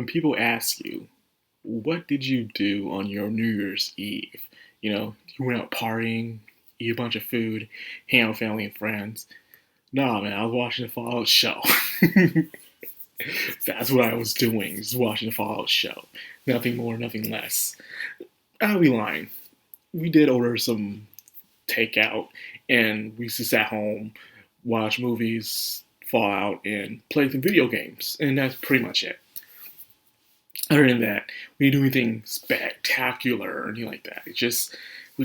when people ask you, what did you do on your New Year's Eve? You went out partying, eat a bunch of food, hang out with family and friends. Nah, man, I was watching the Fallout show. That's what I was doing, just watching the Fallout show. Nothing more, nothing less. I'll be lying. We did order some takeout, and we just sat home, watch movies, Fallout, and play some video games. And that's pretty much it. Other than that, we didn't do anything spectacular or anything like that. We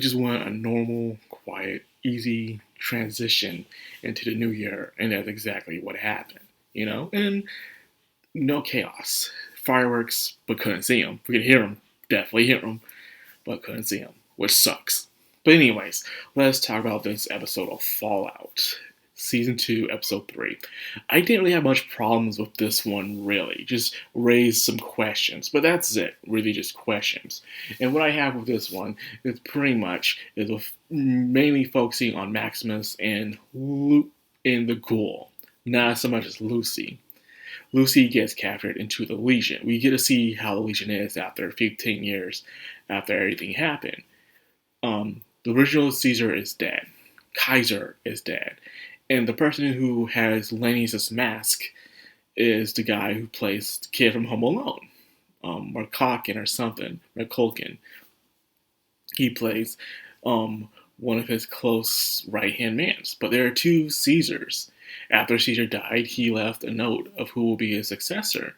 just want a normal, quiet, easy transition into the new year, and that's exactly what happened. And no chaos, fireworks, but couldn't see them. We could hear them, definitely hear them, but couldn't see them, which sucks. But anyways, let's talk about this episode of Fallout. Season 2, Episode 3. I didn't really have much problems with this one, really. Just raised some questions. But that's it. Really just questions. And what I have with this one is pretty much is with mainly focusing on Maximus and the Ghoul. Not so much as Lucy. Lucy gets captured into the Legion. We get to see how the Legion is after 15 years after everything happened. The original Caesar is dead. Kaiser is dead. And the person who has Lenny's mask is the guy who plays the kid from Home Alone. Marcokin or something. Marcolkin. He plays one of his close right-hand mans. But there are two Caesars. After Caesar died, he left a note of who will be his successor.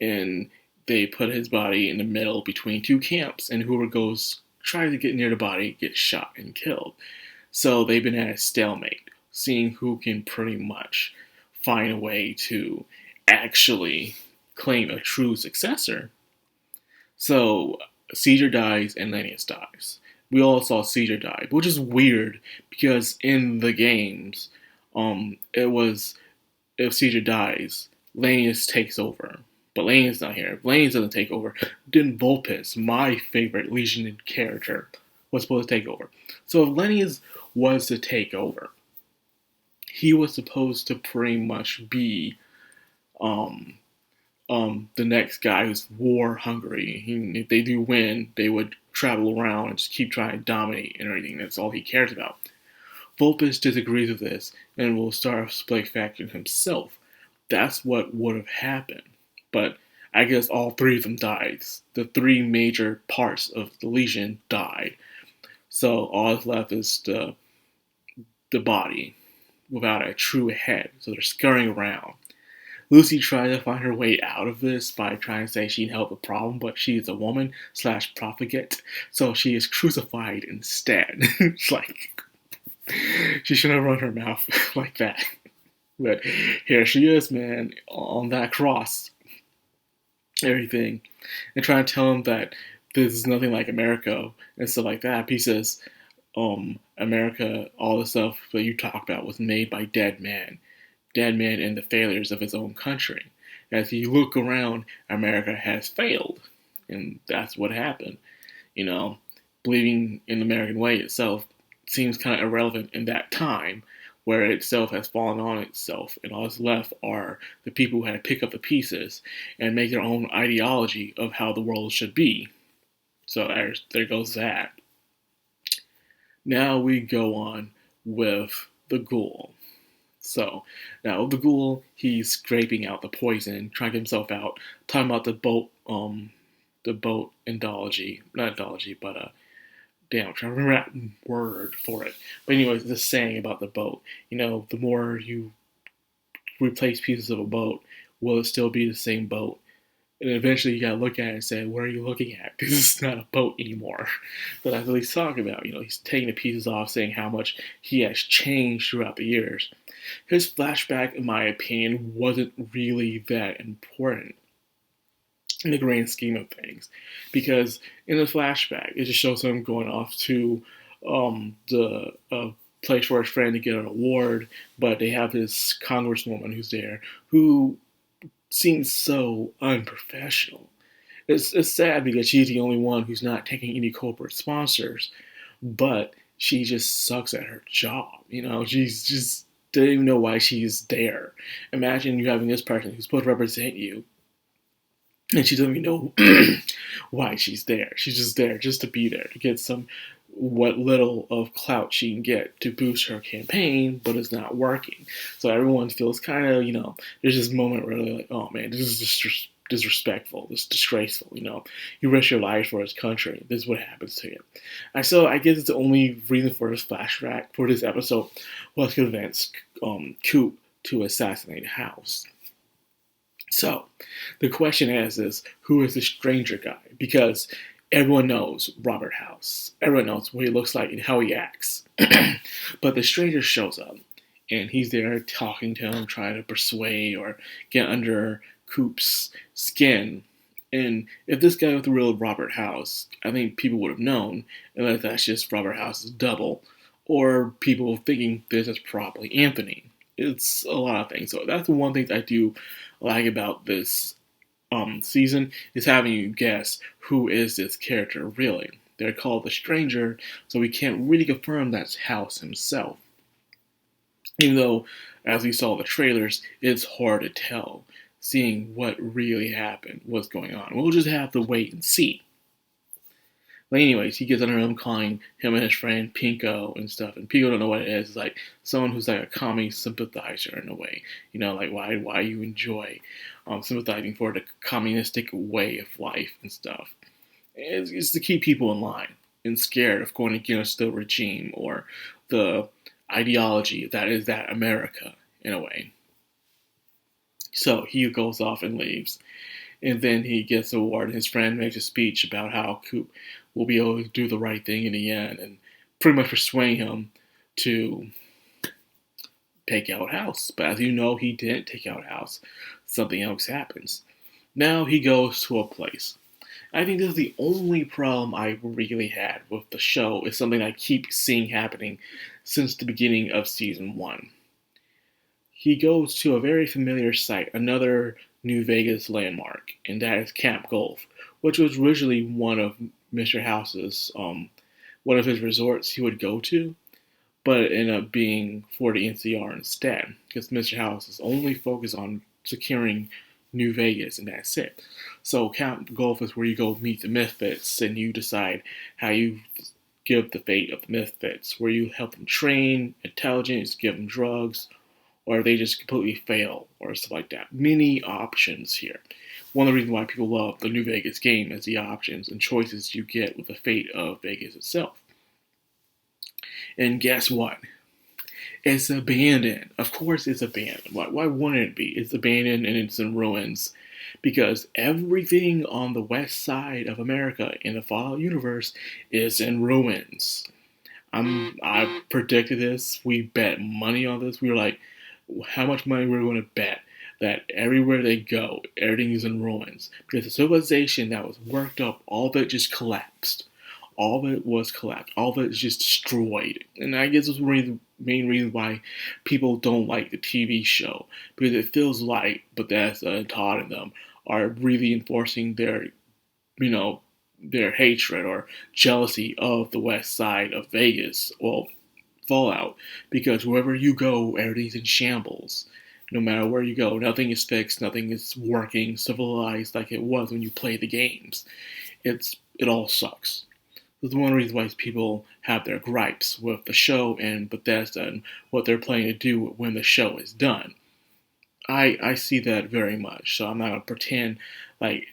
And they put his body in the middle between two camps. And whoever tries to get near the body gets shot and killed. So they've been at a stalemate, seeing who can pretty much find a way to actually claim a true successor. So Caesar dies and Lennius dies. We all saw Caesar die, which is weird because in the games, it was if Caesar dies, Lennius takes over. But Lennius not here. If Lennius doesn't take over, then Vulpes, my favorite Legion character, was supposed to take over. So if Lennius was to take over, he was supposed to pretty much be the next guy who's war hungry. If they do win, they would travel around and just keep trying to dominate and everything. That's all he cares about. Vulpes disagrees with this and will start a split faction himself. That's what would have happened. But I guess all three of them died. The three major parts of the Legion died. So all that's left is the body without a true head. So they're scurrying around. Lucy tries to find her way out of this by trying to say she can help the problem, but she is a woman / profligate, so she is crucified instead. It's like, she shouldn't have run her mouth like that. But here she is, man, on that cross. Everything. And trying to tell him that this is nothing like America and stuff like that. He says, America, all the stuff that you talk about was made by dead men and the failures of his own country. As you look around, America has failed. And that's what happened. Believing in the American way itself seems kind of irrelevant in that time, where it itself has fallen on itself, and all that's left are the people who had to pick up the pieces and make their own ideology of how the world should be. So there goes that. Now we go on with the Ghoul. So, now the Ghoul, he's scraping out the poison, trying to get himself out, talking about the boat endology, not endology, but damn, I'm trying to remember that word for it. But anyways, this saying about the boat. The more you replace pieces of a boat, will it still be the same boat? And eventually you gotta look at it and say, what are you looking at? This is not a boat anymore. But that's what he's talking about. He's taking the pieces off, saying how much he has changed throughout the years. His flashback, in my opinion, wasn't really that important in the grand scheme of things, because in the flashback it just shows him going off to the place for his friend to get an award, but they have this congresswoman who's there who seems so unprofessional. It's sad because she's the only one who's not taking any corporate sponsors, but she just sucks at her job. She's just doesn't even know why she's there. Imagine you having this person who's supposed to represent you and she doesn't even know why she's there. She's just there just to be there, to get some what little of clout she can get to boost her campaign, but it's not working. So everyone feels kind of, there's this moment where they're like, oh man, this is disrespectful, this is disgraceful, you risk your life for his country, this is what happens to you. I guess it's the only reason for this flashback for this episode was to convince Coop to assassinate House. So, the question is who is the stranger guy? Because everyone knows Robert House. Everyone knows what he looks like and how he acts. But the stranger shows up, and he's there talking to him, trying to persuade or get under Coop's skin. And if this guy was the real Robert House, I think people would have known, unless that's just Robert House's double, or people thinking this is probably Anthony. It's a lot of things. So that's the one thing I do like about this season, is having you guess who is this character really. They're called the Stranger, so we can't really confirm that's House himself. Even though, as we saw the trailers, it's hard to tell, seeing what really happened, what's going on. We'll just have to wait and see. But anyways, he gets under him, calling him and his friend Pinko and stuff. And Pinko don't know what it is. It's like someone who's like a commie sympathizer in a way. Like why you enjoy sympathizing for the communistic way of life and stuff. It's to keep people in line and scared of going against the regime or the ideology that is that America in a way. So he goes off and leaves. And then he gets the award, and his friend makes a speech about how Coop will be able to do the right thing in the end, and pretty much persuade him to take out House. But as you know, he didn't take out House. Something else happens. Now he goes to a place. I think this is the only problem I really had with the show, is something I keep seeing happening since the beginning of season 1. He goes to a very familiar site, another New Vegas landmark, and that is Camp Golf, which was originally one of Mr. House's, one of his resorts he would go to, but it ended up being for the NCR instead, because Mr. House is only focused on securing New Vegas, and that's it. So Camp Golf is where you go meet the Misfits, and you decide how you give the fate of the Misfits, where you help them train, intelligence, give them drugs, or they just completely fail, or stuff like that. Many options here. One of the reasons why people love the New Vegas game is the options and choices you get with the fate of Vegas itself. And guess what? It's abandoned. Of course it's abandoned. Why wouldn't it be? It's abandoned and it's in ruins. Because everything on the west side of America in the Fallout universe is in ruins. I predicted this. We bet money on this. We were like, how much money we're going to bet that everywhere they go, everything is in ruins. Because the civilization that was worked up, all of it just collapsed. All of it was collapsed. All of it is just destroyed. And I guess that's one of the main reasons why people don't like the TV show. Because it feels like Bethesda and Todd and them are really enforcing their, their hatred or jealousy of the west side of Vegas. Well, Fallout, because wherever you go, everything's in shambles. No matter where you go, nothing is fixed, nothing is working, civilized like it was when you played the games. It all sucks. This is one of the reasons why people have their gripes with the show and Bethesda and what they're planning to do when the show is done. I see that very much, so I'm not going to pretend like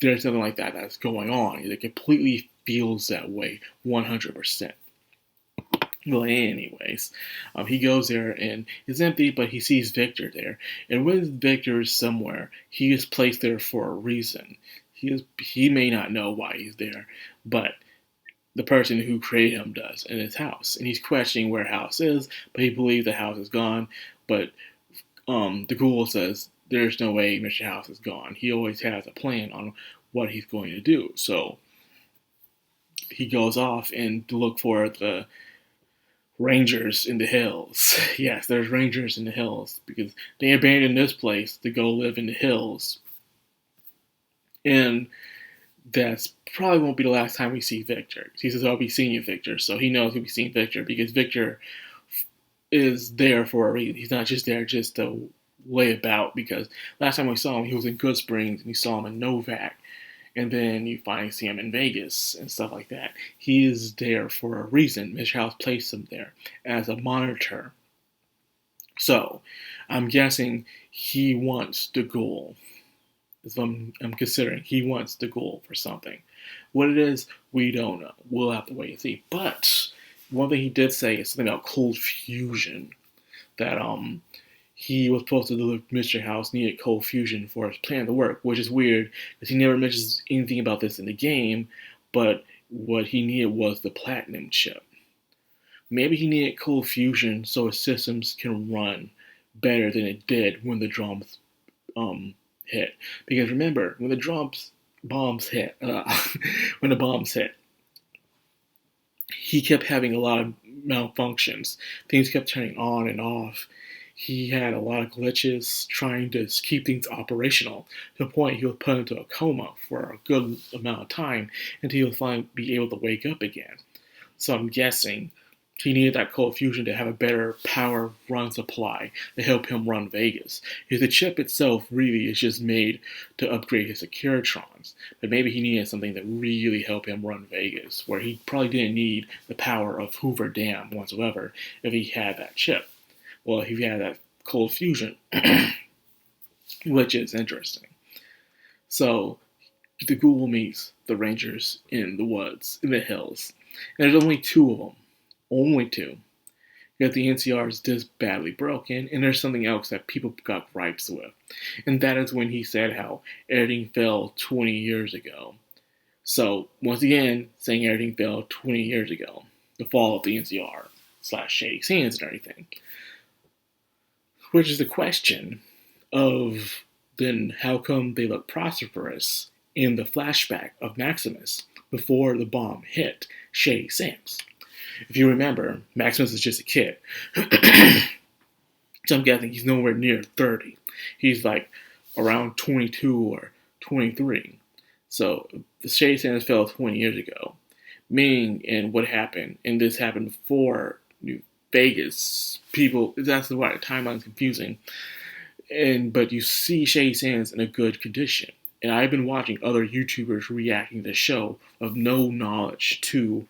there's nothing like that that's going on. It completely feels that way, 100%. Well, anyways, he goes there and it's empty, but he sees Victor there. And when Victor is somewhere, he is placed there for a reason. He may not know why he's there, but the person who created him does in his house. And he's questioning where House is, but he believes the house is gone. But the ghoul says there's no way Mr. House is gone. He always has a plan on what he's going to do. So he goes off and to look for the Rangers in the hills. Yes, there's Rangers in the hills because they abandoned this place to go live in the hills. And that's probably won't be the last time we see Victor. He says, I'll be seeing you, Victor. So he knows he'll be seeing Victor because Victor is there for a reason. He's not just there just to lay about, because last time we saw him, he was in Good Springs, and you saw him in Novak, and then you finally see him in Vegas and stuff like that. He is there for a reason. Mr. House placed him there as a monitor. So, I'm guessing he wants the goal. That's what I'm considering. He wants the goal for something. What it is, we don't know. We'll have to wait and see. But one thing he did say is something about cold fusion. That he was supposed to deliver Mr. House needed cold fusion for his plan to work, which is weird because he never mentions anything about this in the game. But what he needed was the platinum chip. Maybe he needed cold fusion so his systems can run better than it did when the drums hit. Because remember, when the bombs hit, when the bombs hit, he kept having a lot of malfunctions. Things kept turning on and off. He had a lot of glitches trying to keep things operational, to the point he was put into a coma for a good amount of time until he would finally be able to wake up again. So I'm guessing he needed that cold fusion to have a better power run supply to help him run Vegas. Because the chip itself really is just made to upgrade his Securitrons. But maybe he needed something that really helped him run Vegas, where he probably didn't need the power of Hoover Dam whatsoever if he had that chip. Well, if he had that cold fusion, which is interesting. So, the Ghoul meets the Rangers in the woods, in the hills. And there's only two of them. Only two. Because the NCR is this badly broken, and there's something else that people got gripes with. And that is when he said how everything fell 20 years ago. So, once again, saying everything fell 20 years ago. The fall of the NCR / Shady Sands and everything. Which is the question of then how come they look prosperous in the flashback of Maximus before the bomb hit Shady Sands. If you remember, Maximus is just a kid. So I'm guessing he's nowhere near 30. He's like around 22 or 23. So the Shady Sands fell 20 years ago. Meaning, and what happened, and this happened before New Vegas, people, that's why the timeline's confusing. But you see Shady Sands in a good condition. And I've been watching other YouTubers reacting to the show of no knowledge to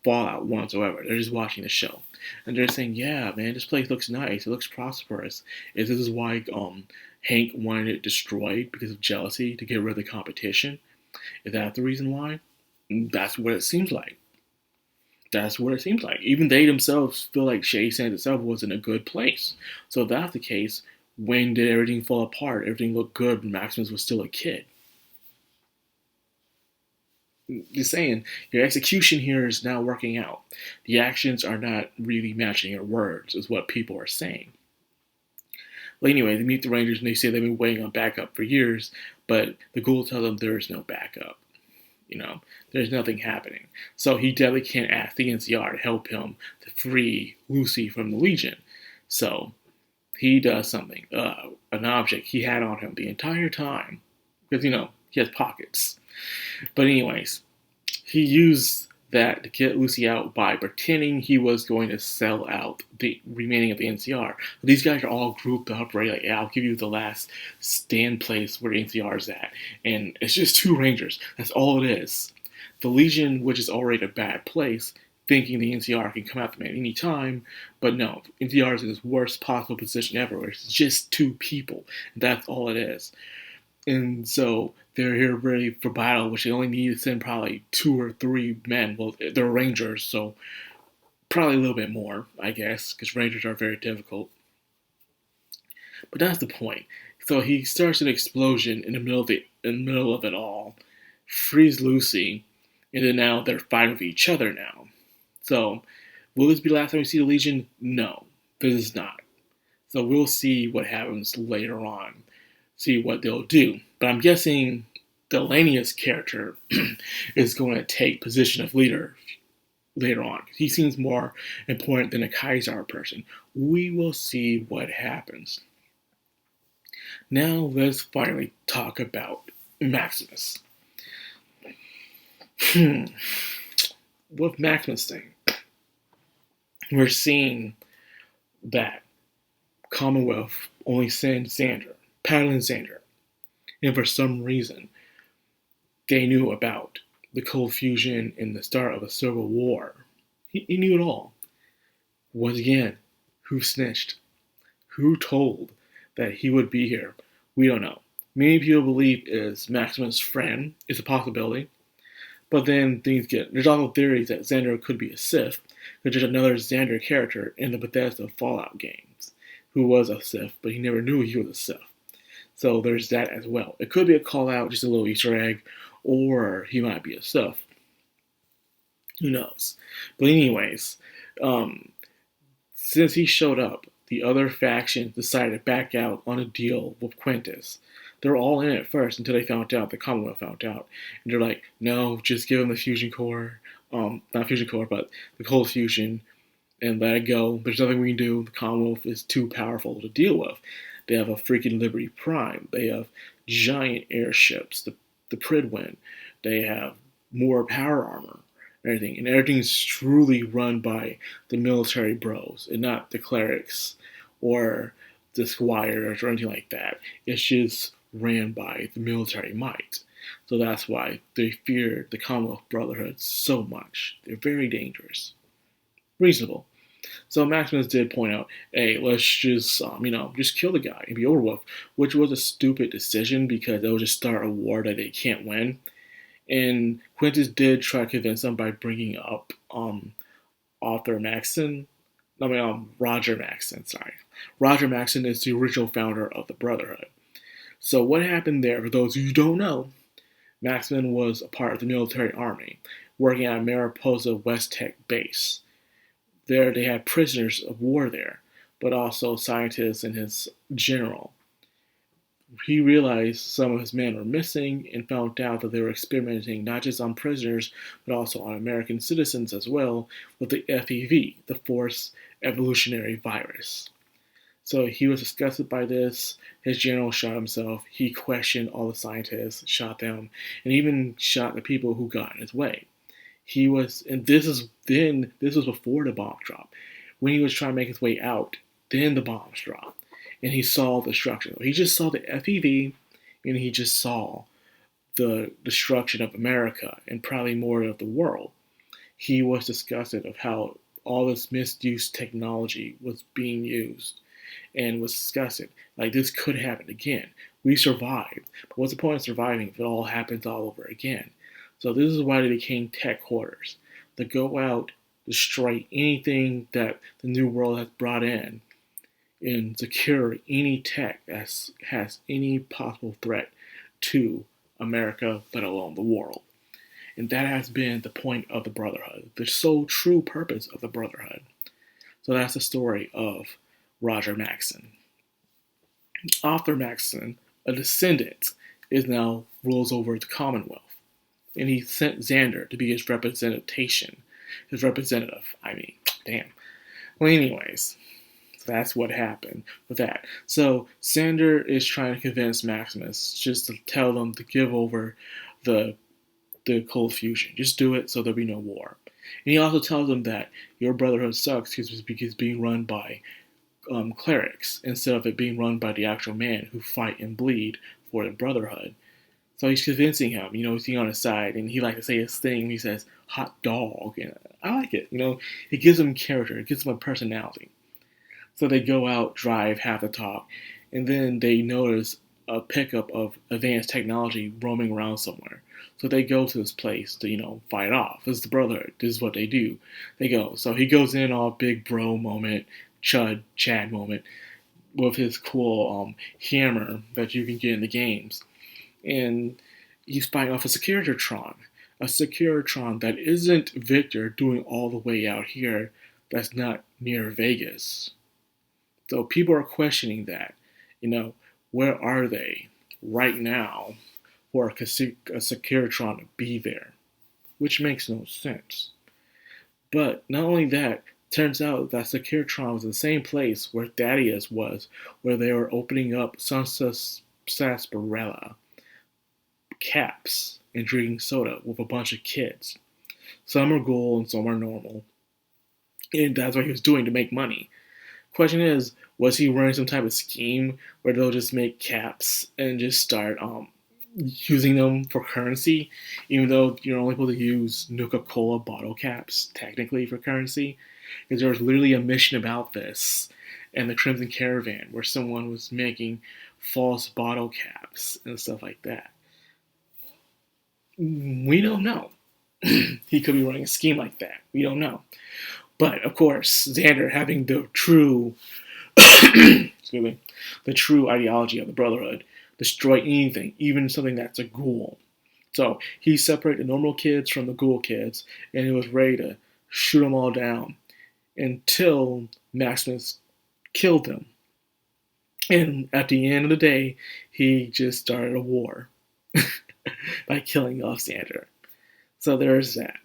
Fallout whatsoever. They're just watching the show. And they're saying, yeah, man, this place looks nice. It looks prosperous. This is why Hank wanted it destroyed because of jealousy to get rid of the competition. Is that the reason why? That's what it seems like. That's what it seems like. Even they themselves feel like Shady Sands itself was in a good place. So if that's the case, when did everything fall apart? Everything looked good when Maximus was still a kid. Just saying, your execution here is not working out. The actions are not really matching your words, is what people are saying. Well, anyway, they meet the Rangers and they say they've been waiting on backup for years, but the Ghoul tells them there is no backup. You know, there's nothing happening. So he definitely can't ask the NCR to help him to free Lucy from the Legion. So he does something. An object he had on him the entire time. Because, you know, he has pockets. But anyways, he used that to get Lucy out by pretending he was going to sell out the remaining of the NCR. These guys are all grouped up, right? Like, yeah, I'll give you the last stand place where the NCR is at. And it's just two Rangers. That's all it is. The Legion, which is already a bad place, thinking the NCR can come after them at any time. But no, NCR is in its worst possible position ever, where it's just two people. And that's all it is. And so they're here ready for battle, which they only need to send probably 2 or 3 men. Well, they're Rangers, so probably a little bit more, I guess, because Rangers are very difficult. But that's the point. So he starts an explosion in the middle of it all, frees Lucy, and then now they're fighting with each other now. So, will this be the last time we see the Legion? No, this is not. So we'll see what happens later on. See what they'll do. But I'm guessing Delania's character is going to take position of leader later on. He seems more important than a Kaiser person. We will see what happens. Now let's finally talk about Maximus. With Maximus thing, we're seeing that Commonwealth only sent Xander, Paladin Xander, and for some reason they knew about the cold fusion and the start of a civil war. He knew it all. Once again, who snitched? Who told that he would be here? We don't know. Many people believe is Maximus' friend. It's a possibility. But then there's also theories that Xander could be a Sith, because there's another Xander character in the Bethesda Fallout games who was a Sith, but he never knew he was a Sith. So there's that as well. It could be a call out, just a little Easter egg, or he might be a Sith. Who knows? But anyways, since he showed up, the other factions decided to back out on a deal with Quintus. They were all in at first until they found out, the Commonwealth found out. And they're like, no, just give him the fusion core. Not fusion core, but the cold fusion, and let it go. There's nothing we can do. The Commonwealth is too powerful to deal with. They have a freaking Liberty Prime. They have giant airships, the Pridwin. They have more power armor. Everything. And everything's truly run by the military bros and not the clerics or the squires or anything like that. It's just ran by the military might. So that's why they fear the Commonwealth Brotherhood so much. They're very dangerous. Reasonable. So Maximus did point out, hey, let's just, just kill the guy and be over with, which was a stupid decision because it would just start a war that they can't win. And Quintus did try to convince them by bringing up Roger Maxon, sorry. Roger Maxon is the original founder of the Brotherhood. So what happened there, for those of you who don't know, Maxon was a part of the military army, working at Mariposa West Tech base. There they had prisoners of war there, but also scientists and his general. He realized some of his men were missing and found out that they were experimenting not just on prisoners, but also on American citizens as well with the FEV, the Forced Evolutionary Virus. So he was disgusted by this. His general shot himself. He questioned all the scientists, shot them, and even shot the people who got in his way. This was before the bomb drop. When he was trying to make his way out, then the bombs dropped. And he saw the destruction. He just saw the FEV, and he just saw the destruction of America and probably more of the world. He was disgusted of how all this misused technology was being used, and was disgusted. Like, this could happen again. We survived, but what's the point of surviving if it all happens all over again? So this is why they became tech hoarders. They go out, destroy anything that the New World has brought in, and secure any tech that has any possible threat to America, let alone the world. And that has been the point of the Brotherhood, the sole true purpose of the Brotherhood. So that's the story of Roger Maxon. Arthur Maxon, a descendant, now rules over the Commonwealth. And he sent Xander to be his representation. His representative, damn. Well, anyways, that's what happened with that. So Xander is trying to convince Maximus just to tell them to give over the cold fusion. Just do it so there'll be no war. And he also tells them that your brotherhood sucks because it's being run by clerics instead of it being run by the actual man who fight and bleed for the brotherhood. So he's convincing him, he's on his side, and he likes to say his thing. He says, hot dog, and I like it, It gives him character, it gives him a personality. So they go out, drive, have the talk, and then they notice a pickup of advanced technology roaming around somewhere. So they go to this place to, fight off. This is the Brotherhood. This is what they do. They go. So he goes in all big bro moment, Chad moment, with his cool hammer that you can get in the games. And he's fighting off a Securitron. A Securitron that isn't Victor doing all the way out here that's not near Vegas. So people are questioning that. Where are they right now for a Securitron to be there? Which makes no sense. But not only that, turns out that Securitron was in the same place where Thaddeus was, where they were opening up Sunset Sarsaparilla caps and drinking soda with a bunch of kids. Some are gold and some are normal. And that's what he was doing to make money. Question is, was he running some type of scheme where they'll just make caps and just start using them for currency, even though you're only able to use Nuka-Cola bottle caps technically for currency? Because there was literally a mission about this and the Crimson Caravan where someone was making false bottle caps and stuff like that. We don't know. He could be running a scheme like that. We don't know. But of course, Xander having the true excuse me, the true ideology of the Brotherhood, destroy anything, even something that's a ghoul. So he separated the normal kids from the ghoul kids, and he was ready to shoot them all down until Maximus killed them. And at the end of the day, he just started a war by killing off Xander. So there's that.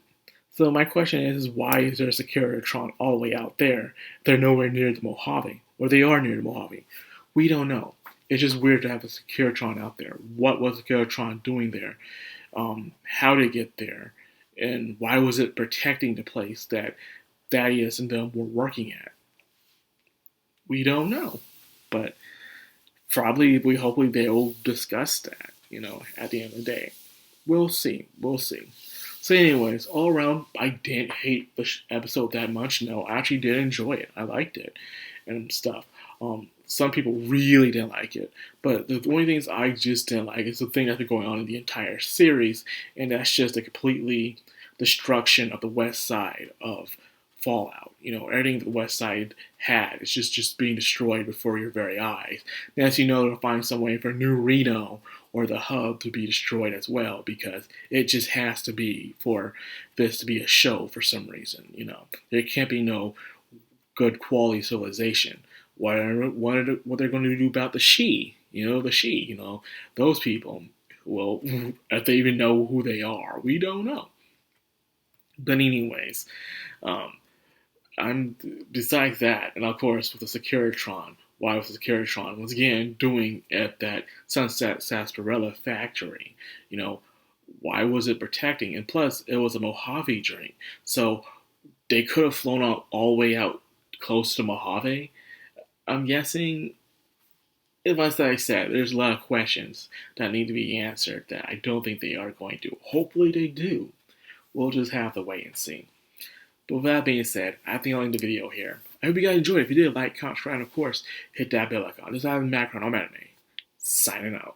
So my question is why is there a Securitron all the way out there? They're nowhere near the Mojave, or they are near the Mojave. We don't know. It's just weird to have a Securitron out there. What was Securitron doing there? How did it get there? And why was it protecting the place that Thaddeus and them were working at? We don't know. But hopefully they'll discuss that, at the end of the day. We'll see. We'll see. So anyways, all around, I didn't hate the episode that much. No, I actually did enjoy it. I liked it and stuff. Some people really didn't like it. But the only things I just didn't like is the thing that's been going on in the entire series. And that's just a completely destruction of the west side of Fallout. Everything the west side had is just being destroyed before your very eyes. As you know, they'll find some way for New Reno or the hub to be destroyed as well, because it just has to be for this to be a show for some reason. There can't be no good quality civilization. What they're going to do about the She? Those people. Well, if they even know who they are, we don't know. But anyways, I'm besides that, and of course with the Securitron. Why was the Securitron once again doing at that Sunset Sarsaparilla factory? Why was it protecting? And plus, it was a Mojave drink, so they could have flown out all the way out close to Mojave. I'm guessing. As I said, there's a lot of questions that need to be answered that I don't think they are going to. Hopefully they do. We'll just have to wait and see. But with that being said, I think I'll end the video here. I hope you guys enjoyed it. If you did, like, comment, subscribe, and of course, hit that bell icon. This is Madcrownxox. I'm Anime. Signing out.